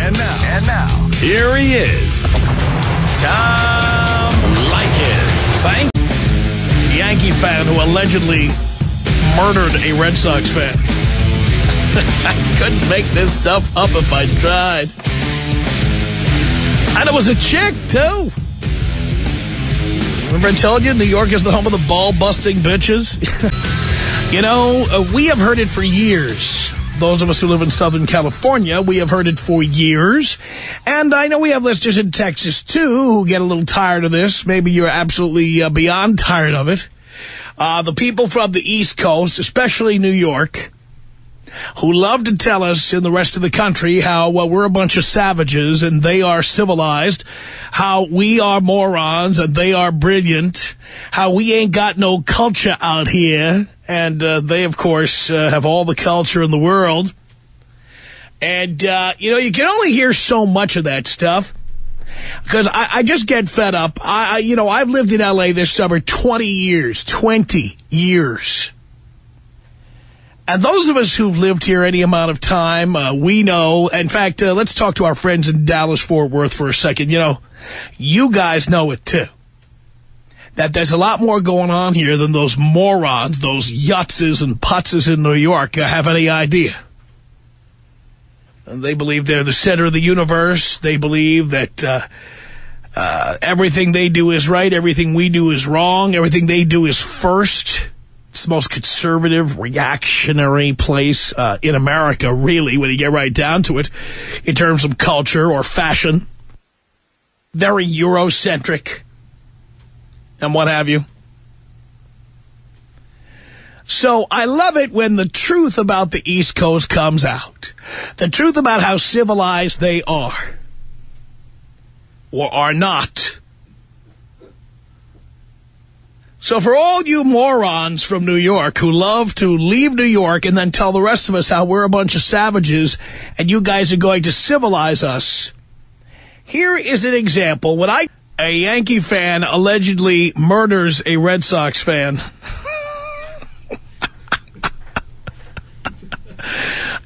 And now, here he is, Tom Leykis. Thank you. Yankee fan who allegedly murdered a Red Sox fan. I couldn't make this stuff up if I tried. And it was a chick, too. Remember I told you New York is the home of the ball-busting bitches? You know, we have heard it for years. Those of us who live in Southern California, we have heard it for years. And I know we have listeners in Texas, too, who get a little tired of this. Maybe you're absolutely beyond tired of it. The people from the East Coast, especially New York, who love to tell us in the rest of the country how, well, we're a bunch of savages and they are civilized, how we are morons and they are brilliant, how we ain't got no culture out here, and they, of course, have all the culture in the world. And, you know, you can only hear so much of that stuff because I just get fed up. You know, I've lived in L.A. this summer 20 years. And those of us who've lived here any amount of time, we know. In fact, let's talk to our friends in Dallas-Fort Worth for a second. You know, you guys know it, too. That there's a lot more going on here than those morons, those yutzes and putzes in New York have any idea. And they believe they're the center of the universe. They believe that everything they do is right, everything we do is wrong, everything they do is first. It's the most conservative, reactionary place in America, really, when you get right down to it, in terms of culture or fashion. Very Eurocentric and what have you. So I love it when the truth about the East Coast comes out. The truth about how civilized they are. Or are not. So for all you morons from New York who love to leave New York and then tell the rest of us how we're a bunch of savages and you guys are going to civilize us, here is an example. When a Yankee fan allegedly murders a Red Sox fan.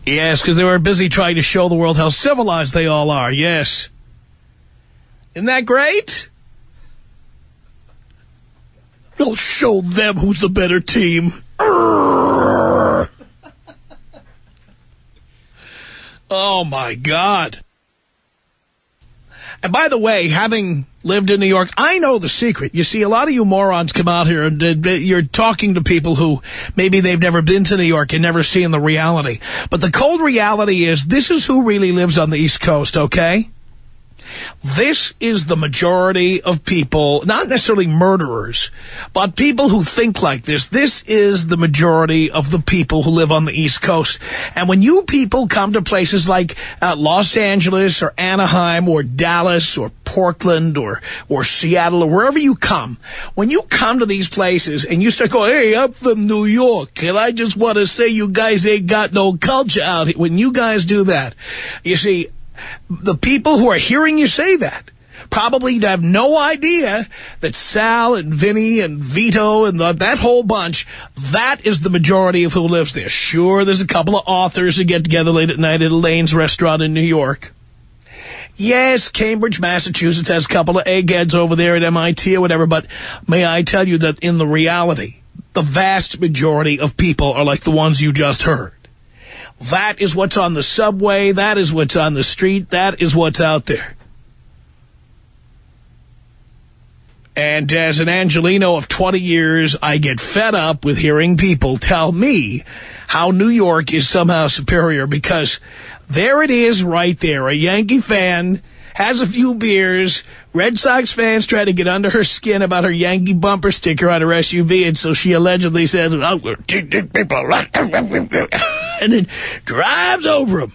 Yes, because they were busy trying to show the world how civilized they all are, yes. Isn't that great? They'll show them who's the better team. Oh, my God. And by the way, having lived in New York, I know the secret. You see, a lot of you morons come out here and you're talking to people who maybe they've never been to New York and never seen the reality. But the cold reality is this is who really lives on the East Coast, okay? This is the majority of people, not necessarily murderers, but people who think like this. This is the majority of the people who live on the East Coast. And when you people come to places like Los Angeles or Anaheim or Dallas or Portland or Seattle or wherever you come, when you come to these places and you start going, hey, I'm from New York, and I just want to say you guys ain't got no culture out here. When you guys do that, you see, the people who are hearing you say that probably have no idea that Sal and Vinny and Vito and that whole bunch, that is the majority of who lives there. Sure, there's a couple of authors who get together late at night at Elaine's restaurant in New York. Yes, Cambridge, Massachusetts has a couple of eggheads over there at MIT or whatever, but may I tell you that in the reality, the vast majority of people are like the ones you just heard. That is what's on the subway. That is what's on the street. That is what's out there. And as an Angelino of 20 years, I get fed up with hearing people tell me how New York is somehow superior because there it is right there. A Yankee fan has a few beers. Red Sox fans try to get under her skin about her Yankee bumper sticker on her SUV, and so she allegedly says, oh, we're teaching people, and then drives over them.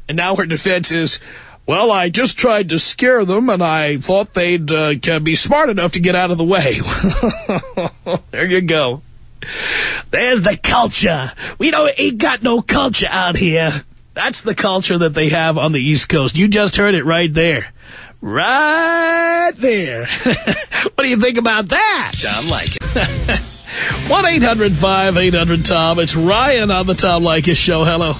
And now her defense is, well, I just tried to scare them, and I thought they'd be smart enough to get out of the way. There you go. There's the culture. We ain't got no culture out here. That's the culture that they have on the East Coast. You just heard it right there. Right there. What do you think about that? Tom Leykis. 1-800-5800-TOM. It's Ryan on the Tom Leykis Show. Hello.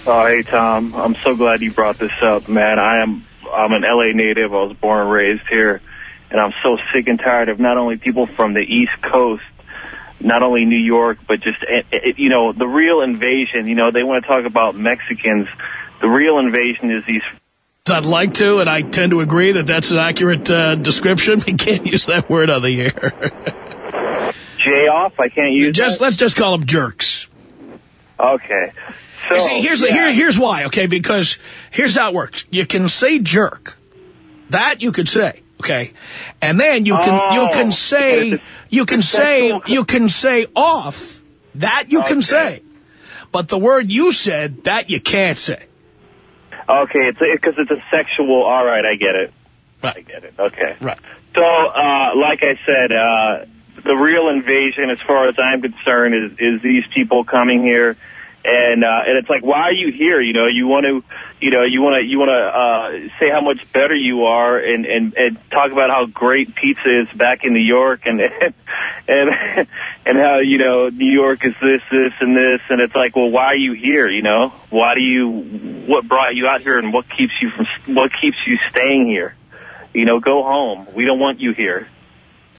Oh, hey, Tom. I'm so glad you brought this up, man. I'm an L.A. native. I was born and raised here, and I'm so sick and tired of not only people from the East Coast, not only New York, but just, the real invasion. They want to talk about Mexicans. The real invasion is these... I'd like to, and I tend to agree that that's an accurate description. We can't use that word on the air. Jay-off? I can't use that? Let's just call them jerks. Okay. So, you see, here's why, okay? Because here's how it works. You can say jerk. That you could say, okay? And then you can say off. That you can say. But the word you said, that you can't say. Okay, because it's a sexual... All right, I get it. Right. I get it. Okay. Right. So, like I said, the real invasion, as far as I'm concerned, is these people coming here, and it's like, why are you here? You want to say how much better you are, and talk about how great pizza is back in New York, and how New York is this, and this, and it's like, well, why are you here? What brought you out here, and what keeps you staying here? Go home. We don't want you here.